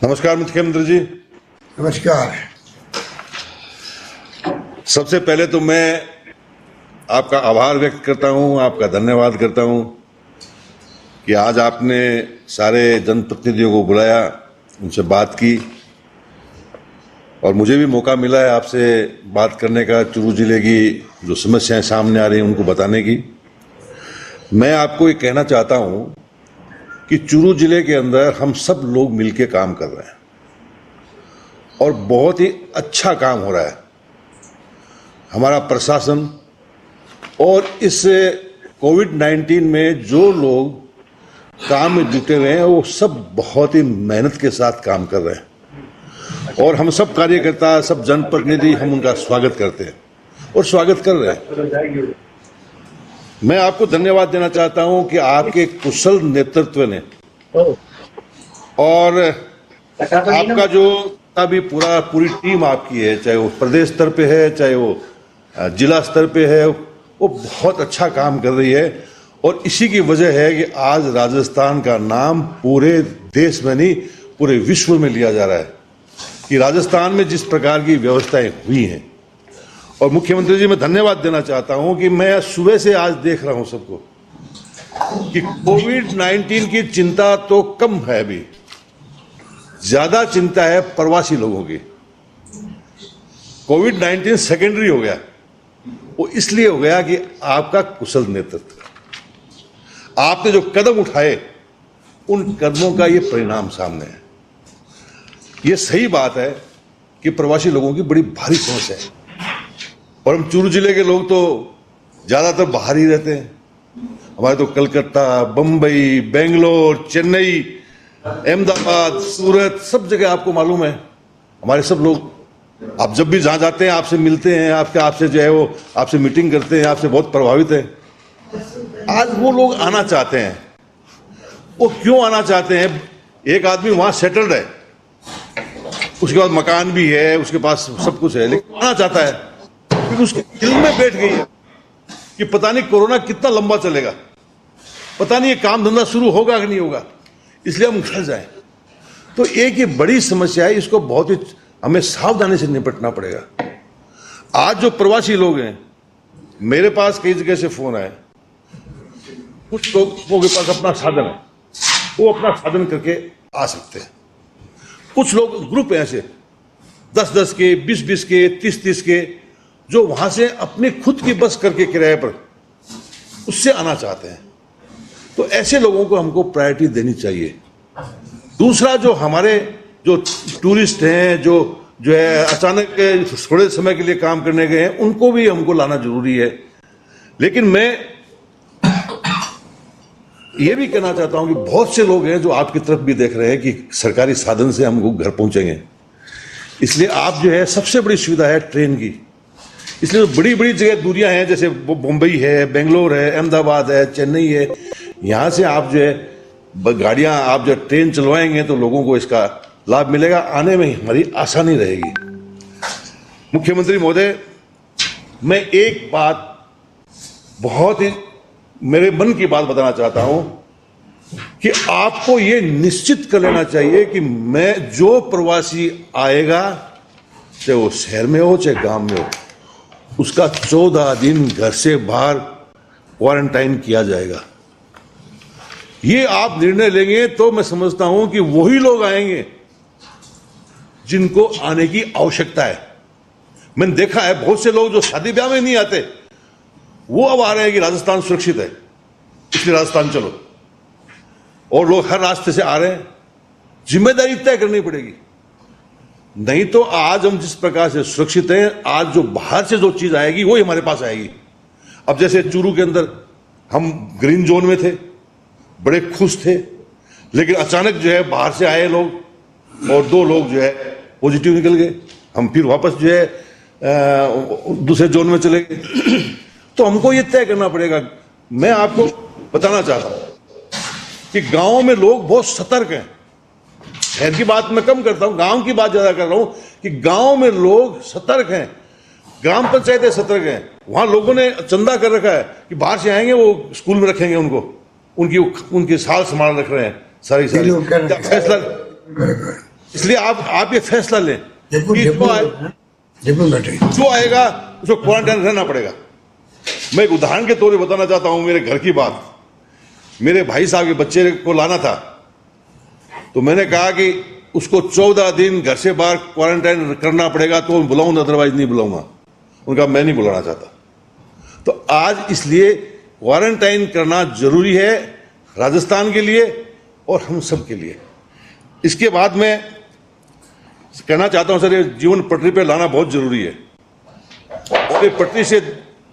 नमस्कार मुख्यमंत्री जी। नमस्कार। सबसे पहले तो मैं आपका आभार व्यक्त करता हूं, आपका धन्यवाद करता हूं कि आज आपने सारे जनप्रतिनिधियों को बुलाया, उनसे बात की और मुझे भी मौका मिला है आपसे बात करने का, चूरू जिले की जो समस्याएं सामने आ रही हैं उनको बताने की। मैं आपको ये कहना चाहता हूं कि चूरू जिले के अंदर हम सब लोग मिलकर काम कर रहे हैं और बहुत ही अच्छा काम हो रहा है। हमारा प्रशासन और इस कोविड-19 में जो लोग काम में जुटे हुए हैं वो सब बहुत ही मेहनत के साथ काम कर रहे हैं और हम सब कार्यकर्ता, सब जनप्रतिनिधि हम उनका स्वागत करते हैं और स्वागत कर रहे हैं। मैं आपको धन्यवाद देना चाहता हूं कि आपके कुशल नेतृत्व ने और आपका जो अभी पूरी टीम आपकी है, चाहे वो प्रदेश स्तर पे है, चाहे वो जिला स्तर पे है, वो बहुत अच्छा काम कर रही है और इसी की वजह है कि आज राजस्थान का नाम पूरे देश में नहीं पूरे विश्व में लिया जा रहा है कि राजस्थान में जिस प्रकार की व्यवस्थाएं हुई हैं। और मुख्यमंत्री जी, मैं धन्यवाद देना चाहता हूं कि मैं सुबह से आज देख रहा हूं सबको कि कोविड-19 की चिंता तो कम है, अभी ज्यादा चिंता है प्रवासी लोगों की। कोविड-19 सेकेंडरी हो गया, वो इसलिए हो गया कि आपका कुशल नेतृत्व, आपने जो कदम उठाए उन कदमों का ये परिणाम सामने है। ये सही बात है कि प्रवासी लोगों की बड़ी भारी समस्या है और हम चूरू जिले के लोग तो ज्यादातर बाहर ही रहते हैं। हमारे तो कलकत्ता, बंबई, बेंगलोर, चेन्नई, अहमदाबाद, सूरत, सब जगह आपको मालूम है हमारे सब लोग, आप जब भी जहां जाते हैं आपसे मिलते हैं, आपसे जो है वो आपसे मीटिंग करते हैं, आपसे बहुत प्रभावित है। आज वो लोग आना चाहते हैं। वो क्यों आना चाहते हैं? एक आदमी वहां सेटल्ड है, उसके पास मकान भी है, उसके पास सब कुछ है, लेकिन आना चाहता है क्योंकि उसके दिल में बैठ गई है कि पता नहीं कोरोना कितना लंबा चलेगा, पता नहीं ये काम धंधा शुरू होगा कि नहीं होगा, इसलिए हम घर जाएं। तो एक ये बड़ी समस्या है, इसको बहुत ही हमें सावधानी से निपटना पड़ेगा। आज जो प्रवासी लोग हैं, मेरे पास कई जगह से फोन आए, कुछ लोगों के पास अपना साधन है, वो अपना साधन करके आ सकते हैं। कुछ लोग ग्रुप हैं ऐसे 10-10 के, 20-20 के, 30-30 के, जो वहां से अपनी खुद की बस करके किराए पर उससे आना चाहते हैं। तो ऐसे लोगों को हमको प्रायोरिटी देनी चाहिए। दूसरा, जो हमारे जो टूरिस्ट हैं, जो है अचानक थोड़े समय के लिए काम करने गए हैं, उनको भी हमको लाना जरूरी है। लेकिन मैं ये भी कहना चाहता हूं कि बहुत से लोग हैं जो आपकी तरफ भी देख रहे हैं कि सरकारी साधन से हमको घर पहुंचेंगे, इसलिए आप जो है सबसे बड़ी सुविधा है ट्रेन की। इसलिए बड़ी बड़ी जगह दूरियां हैं, जैसे मुंबई है, बेंगलोर है, अहमदाबाद है, चेन्नई है, यहां से आप जो है गाड़ियां, आप जो ट्रेन चलवाएंगे तो लोगों को इसका लाभ मिलेगा, आने में हमारी आसानी रहेगी। मुख्यमंत्री महोदय, मैं एक बात बहुत ही मेरे मन की बात बताना चाहता हूं कि आपको यह निश्चित कर लेना चाहिए कि मैं जो प्रवासी आएगा, चाहे वो शहर में हो चाहे गांव में हो, उसका 14 दिन घर से बाहर क्वारंटाइन किया जाएगा। ये आप निर्णय लेंगे तो मैं समझता हूं कि वही लोग आएंगे जिनको आने की आवश्यकता है। मैंने देखा है बहुत से लोग जो शादी ब्याह में नहीं आते, वो अब आ रहे हैं कि राजस्थान सुरक्षित है इसलिए राजस्थान चलो, और लोग हर रास्ते से आ रहे हैं। जिम्मेदारी तय करनी पड़ेगी, नहीं तो आज हम जिस प्रकार से सुरक्षित हैं, आज जो बाहर से जो चीज आएगी वो हमारे पास आएगी। अब जैसे चूरू के अंदर हम ग्रीन जोन में थे, बड़े खुश थे, लेकिन अचानक जो है बाहर से आए लोग और 2 लोग जो है पॉजिटिव निकल गए, हम फिर वापस जो है दूसरे जोन में चले गए। तो हमको ये तय करना पड़ेगा। मैं आपको बताना चाहता हूं कि गांव में लोग बहुत सतर्क हैं। शहर की बात मैं कम करता हूं, गांव की बात ज्यादा कर रहा हूं कि गांव में लोग सतर्क हैं, ग्राम पंचायतें सतर्क हैं। वहां लोगों ने चंदा कर रखा है कि बाहर से आएंगे वो स्कूल में रखेंगे, उनकी साल संभाल रख रहे हैं, सारी फैसला इसलिए आप ये फैसला लें कि डिप्लोमेटिक जो आएगा उसको क्वारंटाइन रहना पड़ेगा। मैं एक उदाहरण के तौर पे बताना चाहता हूं मेरे घर की बात। मेरे भाई साहब के बच्चे को लाना था, तो मैंने कहा कि उसको 14 दिन घर से बाहर क्वारंटाइन करना पड़ेगा, तो बुलाऊंगा, अदरवाइज नहीं बुलाऊंगा। उनका मैं नहीं बुलाना चाहता। तो आज इसलिए क्वारंटाइन करना जरूरी है राजस्थान के लिए और हम सब के लिए। इसके बाद मैं कहना चाहता हूं सर, ये जीवन पटरी पे लाना बहुत जरूरी है। और ये पटरी से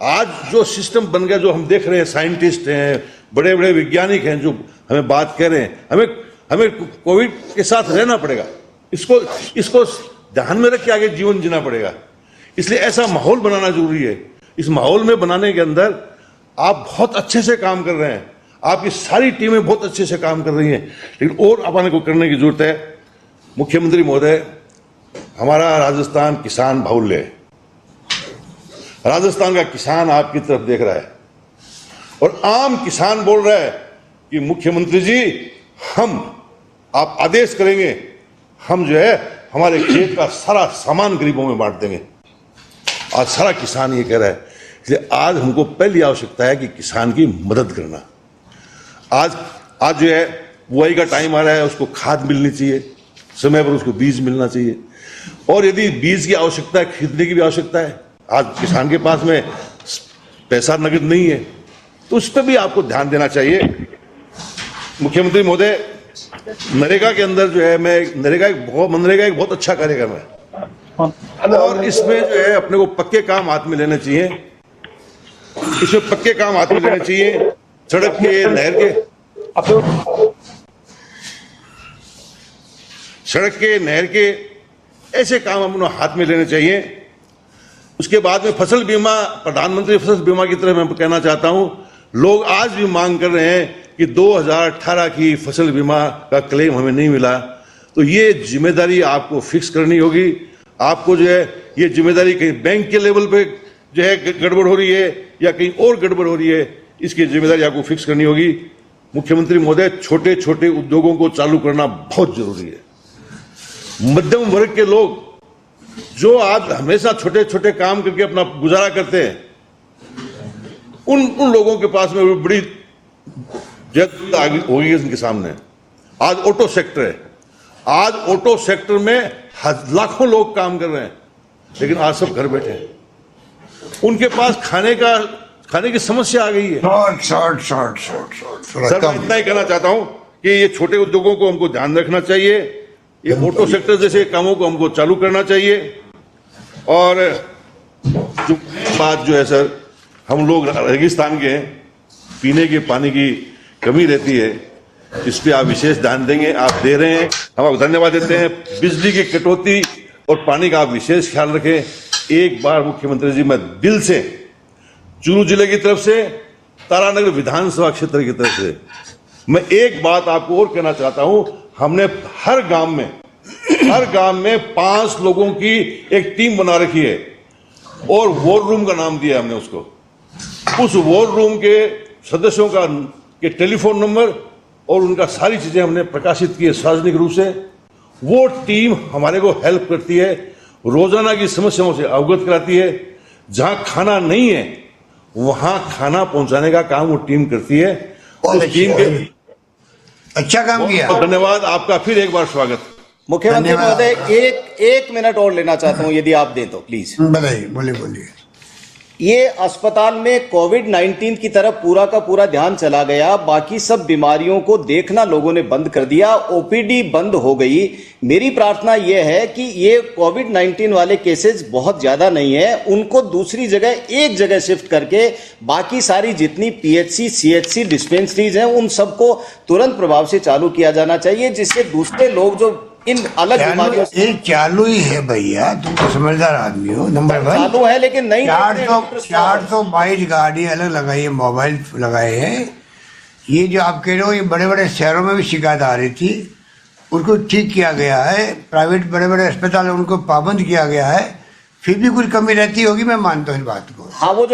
आज जो सिस्टम बन गया, जो हम देख रहे हैं, साइंटिस्ट हैं, बड़े बड़े वैज्ञानिक हैं जो हमें बात कह रहे हैं, हमें कोविड के साथ रहना पड़ेगा। इसको ध्यान में रख के आगे जीवन जीना पड़ेगा। इसलिए ऐसा माहौल बनाना जरूरी है। इस माहौल में बनाने के अंदर आप बहुत अच्छे से काम कर रहे हैं, आपकी सारी टीमें बहुत अच्छे से काम कर रही हैं, लेकिन और अपने को करने की जरूरत है। मुख्यमंत्री महोदय, हमारा राजस्थान किसान बाहुल्य है। राजस्थान का किसान आपकी तरफ देख रहा है और आम किसान बोल रहा है कि मुख्यमंत्री जी, आप आदेश करेंगे, हम जो है हमारे खेत का सारा सामान गरीबों में बांट देंगे। आज सारा किसान ये कह रहा है। इसलिए आज हमको पहली आवश्यकता है कि किसान की मदद करना। आज जो है बुआई का टाइम आ रहा है, उसको खाद मिलनी चाहिए, समय पर उसको बीज मिलना चाहिए, और यदि बीज की आवश्यकता है, खरीदने की भी आवश्यकता है। आज किसान के पास में पैसा नगद नहीं है, तो उस पर भी आपको ध्यान देना चाहिए। मुख्यमंत्री महोदय, नरेगा के अंदर जो है, मनरेगा एक बहुत अच्छा कार्यक्रम है, और इसमें जो है अपने को पक्के काम हाथ में लेने चाहिए। इसमें पक्के काम हाथ में लेने चाहिए, सड़क के, नहर के ऐसे काम अपने हाथ में लेने चाहिए। उसके बाद में फसल बीमा, प्रधानमंत्री फसल बीमा की तरफ मैं कहना चाहता हूं, लोग आज भी मांग कर रहे हैं कि 2018 की फसल बीमा का क्लेम हमें नहीं मिला। तो ये जिम्मेदारी आपको फिक्स करनी होगी। आपको जो है ये जिम्मेदारी कहीं बैंक के लेवल पे जो है गड़बड़ हो रही है या कहीं और गड़बड़ हो रही है, इसकी जिम्मेदारी आपको फिक्स करनी होगी। मुख्यमंत्री महोदय, छोटे छोटे उद्योगों को चालू करना बहुत जरूरी है। मध्यम वर्ग के लोग जो आज हमेशा छोटे छोटे काम करके अपना गुजारा करते हैं, उन लोगों के पास में बड़ी जगह होगी उनके सामने। आज ऑटो सेक्टर है, आज ऑटो सेक्टर में लाखों लोग काम कर रहे हैं, लेकिन आज सब घर बैठे हैं। उनके पास खाने की समस्या आ गई है। सर, मैं इतना ही कहना चाहता हूं कि ये छोटे उद्योगों को हमको ध्यान रखना चाहिए, ये ऑटो सेक्टर जैसे कामों को हमको चालू करना चाहिए। और जो बात जो है सर, हम लोग रेगिस्तान के हैं, पीने के पानी की कमी रहती है, इस पे आप विशेष ध्यान देंगे, आप दे रहे हैं, हम आपको धन्यवाद देते हैं। बिजली की कटौती और पानी का आप विशेष ख्याल रखें। एक बार मुख्यमंत्री जी, मैं दिल से चूरू जिले की तरफ से, तारानगर विधानसभा क्षेत्र की तरफ से मैं एक बात आपको और कहना चाहता हूं। हमने हर गांव में 5 लोगों की एक टीम बना रखी है और वॉर रूम का नाम दिया हमने उसको। उस वॉर रूम के सदस्यों के टेलीफोन नंबर और उनका सारी चीजें हमने प्रकाशित की है सार्वजनिक रूप से। वो टीम हमारे को हेल्प करती है, रोजाना की समस्याओं से अवगत कराती है। जहां खाना नहीं है वहां खाना पहुंचाने का काम वो टीम करती है। उस टीम के अच्छा काम किया, धन्यवाद आपका, फिर एक बार स्वागत। मुख्यमंत्री महोदय, एक मिनट और लेना चाहता हूं, यदि आप दें तो प्लीज। बताइए, बोलिए। ये अस्पताल में कोविड-19 की तरफ पूरा का पूरा ध्यान चला गया, बाकी सब बीमारियों को देखना लोगों ने बंद कर दिया, ओपीडी बंद हो गई। मेरी प्रार्थना यह है कि ये कोविड-19 वाले केसेस बहुत ज्यादा नहीं है, उनको दूसरी जगह, एक जगह शिफ्ट करके बाकी सारी जितनी पीएचसी, सीएचसी, डिस्पेंसरीज हैं, उन सबको तुरंत प्रभाव से चालू किया जाना चाहिए, जिससे दूसरे लोग जो इन अलग बीमारियों से चालू ही है भैया, तुम तो समझदार आदमी हो। नंबर 1 चालू है, लेकिन नहीं 422 गाड़ी अलग लगाई है, मोबाइल लगाए हैं। ये जो आप कह रहे हो, ये बड़े बड़े शहरों में भी शिकायत आ रही थी, उनको ठीक किया गया है। प्राइवेट बड़े बड़े अस्पताल उनको पाबंद किया गया है, फिर भी कुछ कमी रहती होगी, मैं मानता हूँ इस बात को। हाँ, वो जो